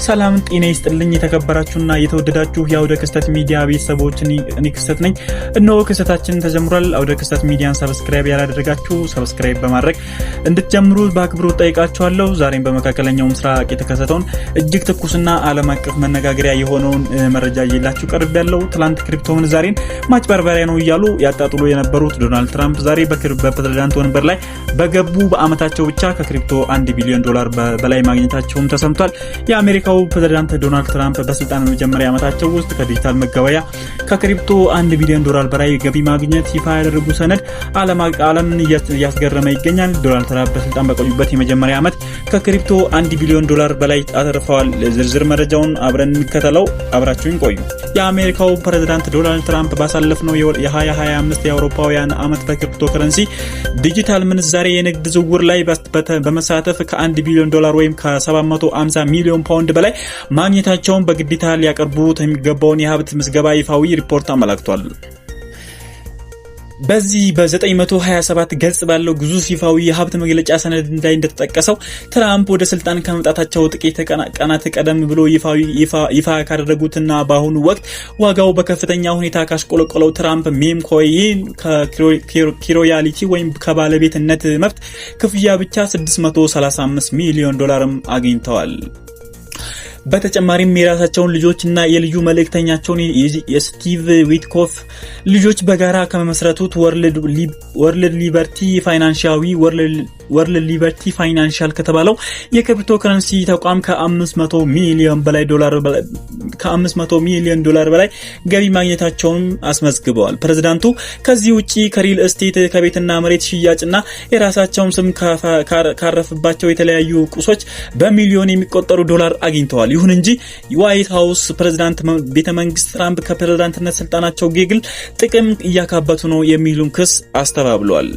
ሰላም ጤና ይስጥልኝ የተከበራችሁና የተወደዳችሁ የአውደ ክስተት ሚዲያ ቤተሰቦች እኔ ክስተት ነኝ። እነሆ ክስተታችን ተጀምሯል። አውደ ክስተት ሚዲያን ሰብስክራይብ ያላደረጋችሁ ሰብስክራይብ በማድረግ እንድትጀምሩ በአክብሮት ጠይቃችኋለሁ። ዛሬም በመካከለኛው ምስራቅ የተከሰተውን እጅግ ትኩስና ዓለም አቀፍ መነጋገሪያ የሆነውን መረጃ ይዤላችሁ ቀርቤያለሁ። ትላንት ክሪፕቶ ምንዛሬን ማጭበርበሪያ ነው እያሉ ያጣጥሉ የነበሩት ዶናልድ ትራምፕ ዛሬ በፕሬዝዳንት ወንበር ላይ በገቡ በአመታቸው ብቻ ከክሪፕቶ $1 ቢሊዮን በላይ ማግኘታቸውም ተሰምቷል። የአሜሪካው ፕሬዝዳንት ዶናልድ ትራምፕ በስልጣን መጀመሪያ ዓመታቸው ውስጥ ከዲጂታል መገበያ ከክሪፕቶ $1 ቢሊዮን በላይ ገቢ ማግኘት ይፋ ያደረጉ ሰነድ ዓለምን እያስገረመ ይገኛል። ዶናልድ ትራምፕ በስልጣን በቆዩበት የመጀመሪያ ዓመት ከክሪፕቶ $1 ቢሊዮን በላይ አተርፈዋል። ዝርዝር መረጃውን አብረን እንከተለው። አብራችሁን ቆዩ። የአሜሪካው ፕሬዝዳንት ዶናልድ ትራምፕ ባሳለፍነው የ2025 የአውሮፓውያን ዓመት በክሪፕቶ ከረንሲ ዲጂታል ምንዛሬ የንግድ ዝውውር ላይ በመሳተፍ ከ$1 ቢሊዮን ወይም ከ750 ሚሊዮን ፓውንድ በላይ ማግኘታቸውን በግዴታ ሊያቀርቡት የሚገባውን የሀብት ምዝገባ ይፋዊ ሪፖርት አመላክቷል። በዚህ በ927 ገጽ ባለው ግዙፍ ይፋዊ የሀብት መግለጫ ሰነድ ላይ እንደተጠቀሰው ትራምፕ ወደ ስልጣን ከመምጣታቸው ጥቂት ቀናት ቀደም ብሎ ይፋ ካደረጉትና በአሁኑ ወቅት ዋጋው በከፍተኛ ሁኔታ ካሽቆለቆለው ትራምፕ ሜም ኮይን ከሮያሊቲ ወይም ከባለቤትነት መብት ክፍያ ብቻ $635 ሚሊዮን አግኝተዋል። በተጨማሪም የራሳቸውን ልጆችና የልዩ መልእክተኛቸውን የስቲቭ ዊትኮፍ ልጆች በጋራ ከመመስረቱት ወርልድ ሊበርቲ ፋይናንሻል ከተባለው የክሪፕቶ ከረንሲ ተቋም ከ500 ሚሊዮን በላይ ገቢ ማግኘታቸውን አስመዝግበዋል። ፕሬዝዳንቱ ከዚህ ውጪ ከሪል ስቴት ከቤትና መሬት ሽያጭና የራሳቸውን ስም ካረፈባቸው የተለያዩ ቁሶች በሚሊዮን የሚቆጠሩ ዶላር አግኝተዋል። ይሁን እንጂ ዋይት ሃውስ ፕሬዝዳንት ቤተመንግስት ትራምፕ ከፕሬዝዳንትነት ስልጣናቸው ግግል ጥቅም እያካበቱ ነው የሚሉን ክስ አስተባብሏል።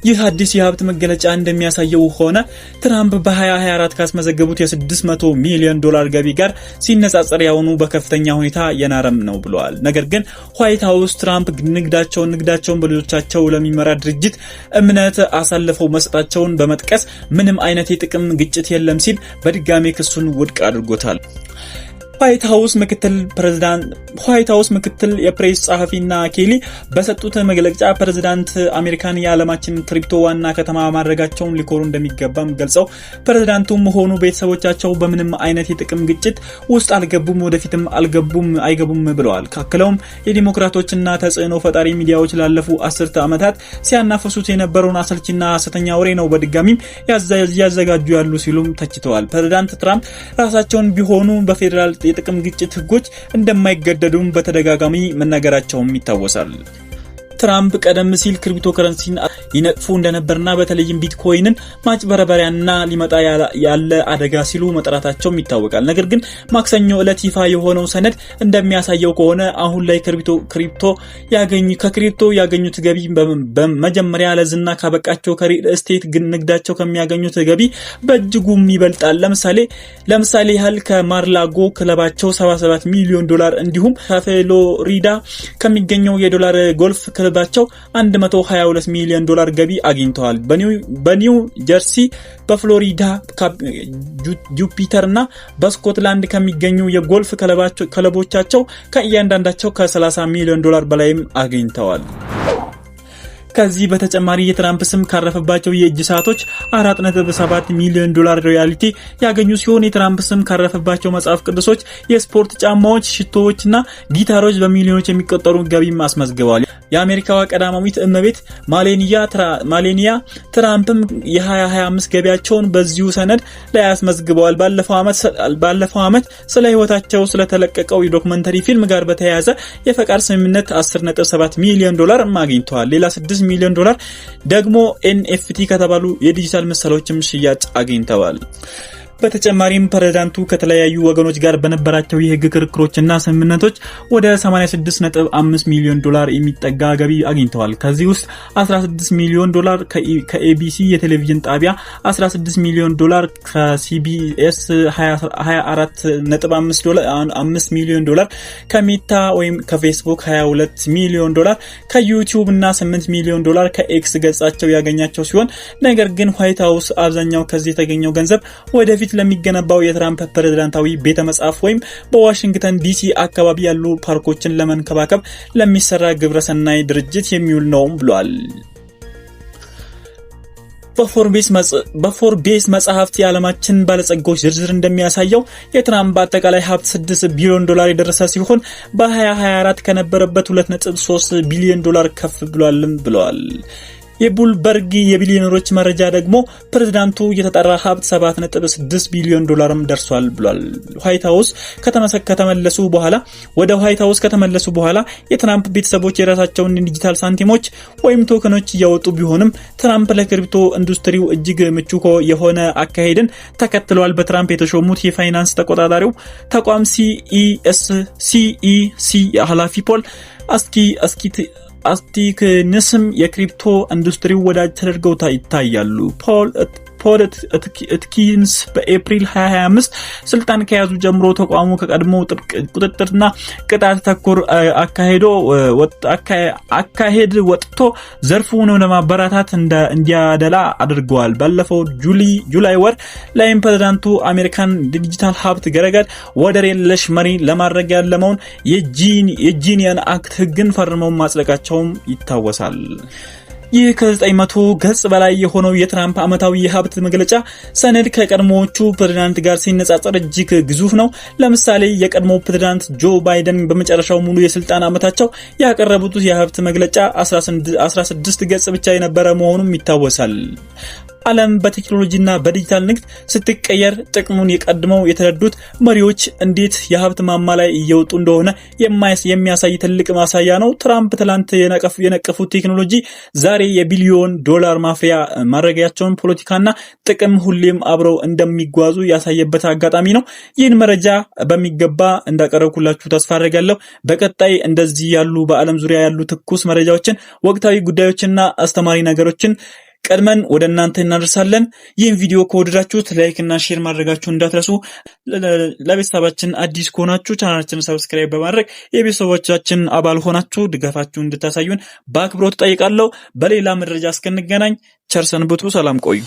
ይህ አዲስ የሀብት መገለጫ እንደሚያሳየው ሆነ ትራምፕ በ2024 ካስመዘገቡት $600 ሚሊዮን ገቢ ጋር ሲነጻጸር በከፍተኛ ሁኔታ የናረም ነው ብለዋል። ነገር ግን ዋይት ሃውስ ትራምፕ ንግዳቸውን በልጆቻቸው ለሚመራ ድርጅት እምነት አሳልፈው መስጠታቸውን በመጥቀስ ምንም አይነት የጥቅም ግጭት የለም ሲል በድጋሚ ክሱን ውድቅ አድርጎታል። ዋይት ሃውስ ምክትል የፕሬስ ጸሐፊና ኬሊ በሰጡት መግለጫ ፕሬዝዳንት አሜሪካን የዓለማችን ክሪፕቶ ዋና ከተማ ማድረጋቸውን ሊኮሩ እንደሚገባም ገልጸው ፕሬዝዳንቱም ሆኑ ቤተሰቦቻቸው በምንም አይነት የጥቅም ግጭት ውስጥ አልገቡም፣ ወደፊትም አይገቡም ብለዋል። ካክለውም የዲሞክራቶችና ተጽዕኖ ፈጣሪ ሚዲያዎች ላለፉ 10 ዓመታት ሲያናፈሱት የነበረውን አሰልቺና ሐሰተኛ ወሬ ነው በድጋሚም ያዘጋጁ ያሉ ሲሉም ተችተዋል። ፕሬዝዳንት ትራምፕ ራሳቸውን ቢሆኑ በፌዴራል የጥቅም ግጭት ህጎች እንደማይገደዱም በተደጋጋሚ መናገራቸውም ይታወሳል። ትራምፕ ቀደም ሲል ክሪፕቶ ከረንሲን ይነቅፉ እንደነበርና በተለይም ቢትኮይንን ማጭበርበሪያና ሊመጣ ያለ አደጋ ሲሉ መጥራታቸው ይታወቃል። ነገር ግን ማክሰኞ ዕለት ይፋ የሆነው ሰነድ እንደሚያሳየው ከሆነ አሁን ላይ ከክሪፕቶ ያገኙት ገቢ በመጀመሪያ ለዝና ካበቃቸው ከሪል ስቴት ንግዳቸው ከሚያገኙት ገቢ በእጅጉም ይበልጣል። ለምሳሌ ያህል ከማርላጎ ክለባቸው $77 ሚሊዮን እንዲሁም ከፍሎሪዳ ከሚገኘው የዶላር ጎልፍ ባቸው $122 ሚሊዮን ገቢ አግኝተዋል። በኒው ጀርሲ፣ በፍሎሪዳ ጁፒተርና በስኮትላንድ ከሚገኙ የጎልፍ ክለቦቻቸው ከእያንዳንዳቸው $30 ሚሊዮን በላይም አግኝተዋል። ከዚህ በተጨማሪ የትራምፕ ስም ካረፈባቸው የእጅ ሰዓቶች $4.7 ሚሊዮን ሮያሊቲ ያገኙ ሲሆን የትራምፕ ስም ካረፈባቸው መጽሐፍ ቅዱሶች፣ የስፖርት ጫማዎች፣ ሽቶዎችና ጊታሮች በሚሊዮኖች የሚቆጠሩ ገቢም አስመዝግበዋል። የአሜሪካዋ ቀዳማዊት እመቤት ማሌኒያ ትራምፕም የ2025 ገቢያቸውን በዚሁ ሰነድ ላይ አስመዝግበዋል። ባለፈው ዓመት ስለ ህይወታቸው ስለተለቀቀው የዶክመንተሪ ፊልም ጋር በተያያዘ የፈቃድ ስምምነት $10.7 ሚሊዮን አግኝተዋል። ሌላ $6 ሚሊዮን ደግሞ NFT ከተባሉ የዲጂታል ምስሎችም ሽያጭ አግኝተዋል። በተጨማሪም ፕሬዝዳንቱ ከተለያዩ ወገኖች ጋር በነበራቸው የህግ ክርክሮችና ስምምነቶች ወደ $86.5 ሚሊዮን የሚጠጋ ገቢ አግኝተዋል። ከዚህ ውስጥ $16 ሚሊዮን ከኤቢሲ የቴሌቪዥን ጣቢያ፣ $16 ሚሊዮን ከሲቢኤስ፣ $24.5 ሚሊዮን ከሜታ ወይም ከፌስቡክ፣ $22 ሚሊዮን ከዩቲዩብ እና $8 ሚሊዮን ከኤክስ ገጻቸው ያገኛቸው ሲሆን ነገር ግን ዋይት ሃውስ አብዛኛው ከዚህ የተገኘው ገንዘብ ወደፊት ወደፊት ለሚገነባው የትራምፕ ፕሬዝዳንታዊ ቤተ መጻሕፍት ወይም በዋሽንግተን ዲሲ አካባቢ ያሉ ፓርኮችን ለመንከባከብ ለሚሰራ ግብረሰናይ ድርጅት የሚውል ነው ብሏል። በፎርቤስ መጽሐፍት የዓለማችን ባለጸጎች ዝርዝር እንደሚያሳየው የትራምፕ አጠቃላይ ሀብት $6 ቢሊዮን የደረሰ ሲሆን በ2024 ከነበረበት $2.3 ቢሊዮን ከፍ ብሏል። የቡልበርግ የቢሊዮነሮች መረጃ ደግሞ ፕሬዝዳንቱ የተጠራ ሀብት $7.6 ቢሊዮን ደርሷል ብሏል። ወደ ዋይት ሃውስ ከተመለሱ በኋላ የትራምፕ ቤተሰቦች የራሳቸውን ዲጂታል ሳንቲሞች ወይም ቶከኖች እያወጡ ቢሆንም ትራምፕ ለክሪፕቶ ኢንዱስትሪው እጅግ ምቹ የሆነ አካሄድን ተከትለዋል። በትራምፕ የተሾሙት የፋይናንስ ተቆጣጣሪው ተቋም ሲኢሲ ኃላፊ ፖል አስቲክንስም የክሪፕቶ ኢንዱስትሪው ወዳጅ ተደርገው ይታያሉ። ፖል አትኪንስ በኤፕሪል 2025 ስልጣን ከያዙ ጀምሮ ተቋሙ ከቀድሞ ጥብቅ ቁጥጥርና ቅጣት ተኮር አካሄድ ወጥቶ ዘርፉን ለማበረታታት እንዲያደላ አድርገዋል። ባለፈው ጁላይ ወር ላይም ፕሬዝዳንቱ አሜሪካን ዲጂታል ሀብት ገረገድ ወደር የለሽ መሪ ለማድረግ ያለመውን የጂኒያን አክት ህግን ፈርመው ማጽደቃቸውም ይታወሳል። ይህ ከ900 ገጽ በላይ የሆነው የትራምፕ ዓመታዊ የሀብት መግለጫ ሰነድ ከቀድሞዎቹ ፕሬዝዳንት ጋር ሲነጻጸር እጅግ ግዙፍ ነው። ለምሳሌ የቀድሞ ፕሬዝዳንት ጆ ባይደን በመጨረሻው ሙሉ የስልጣን ዓመታቸው ያቀረቡት የሀብት መግለጫ 16 ገጽ ብቻ የነበረ መሆኑም ይታወሳል። ዓለም በቴክኖሎጂና በዲጂታል ንግድ ስትቀየር ጥቅሙን የቀድመው የተረዱት መሪዎች እንዴት የሀብት ማማ ላይ እየወጡ እንደሆነ የሚያሳይ ትልቅ ማሳያ ነው። ትራምፕ ትላንት የነቀፉት ቴክኖሎጂ ዛሬ የቢሊዮን ዶላር ማፍሪያ ማድረጊያቸውን ፖለቲካና ጥቅም ሁሌም አብረው እንደሚጓዙ ያሳየበት አጋጣሚ ነው። ይህን መረጃ በሚገባ እንዳቀረብኩላችሁ ተስፋ አደርጋለሁ። በቀጣይ እንደዚህ ያሉ በዓለም ዙሪያ ያሉ ትኩስ መረጃዎችን፣ ወቅታዊ ጉዳዮችና አስተማሪ ነገሮችን ቀድመን ወደ እናንተ እናደርሳለን። ይህን ቪዲዮ ከወደዳችሁት ላይክ እና ሼር ማድረጋችሁን እንዳትረሱ። ለቤተሰባችን አዲስ ከሆናችሁ ቻናላችንን ሰብስክራይብ በማድረግ የቤተሰቦቻችን አባል ሆናችሁ ድጋፋችሁን እንድታሳዩን በአክብሮት ጠይቃለሁ። በሌላ መረጃ እስክንገናኝ ቸር ሰንብቱ። ሰላም ቆዩ።